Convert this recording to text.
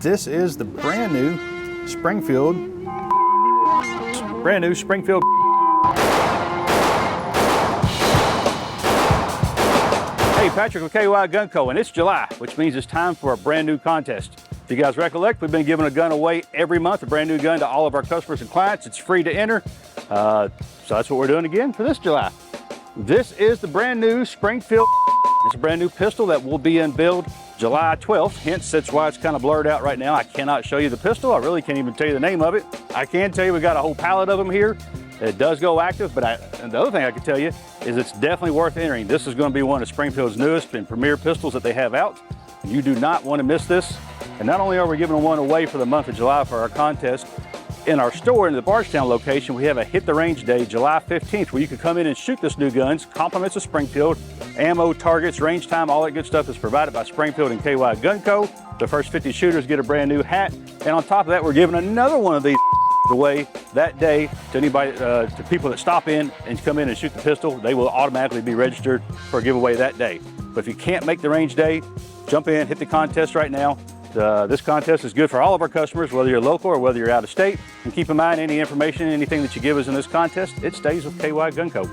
This is the brand new Springfield. Hey, Patrick with KYGUNCO, and it's July, which means it's time for a brand new contest. If you guys recollect, we've been giving a gun away every month, a brand new gun to all of our customers and clients. It's free to enter, so that's what we're doing again for this July. This is the brand new Springfield. It's a brand new pistol that will be in build July 12th, hence that's why it's kind of blurred out right now. I cannot show you the pistol. I really can't even tell you the name of it. I can tell you we got a whole pallet of them here. It does go active, but and the other thing I can tell you is it's definitely worth entering. This is going to be one of Springfield's newest and premier pistols that they have out. You do not want to miss this. And not only are we giving one away for the month of July for our contest, in our store in the Bardstown location, we have a Hit the Range Day, July 15th, where you can come in and shoot this new guns, compliments of Springfield, ammo, targets, range time, all that good stuff is provided by Springfield and KYGUNCO. The first 50 shooters get a brand new hat. And on top of that, we're giving another one of these away that day to anybody, to people that stop in and come in and shoot the pistol. They will automatically be registered for a giveaway that day. But if you can't make the range day, jump in, hit the contest right now. This contest is good for all of our customers, whether you're local or whether you're out of state. And keep in mind, any information, anything that you give us in this contest, it stays with KYGUNCO.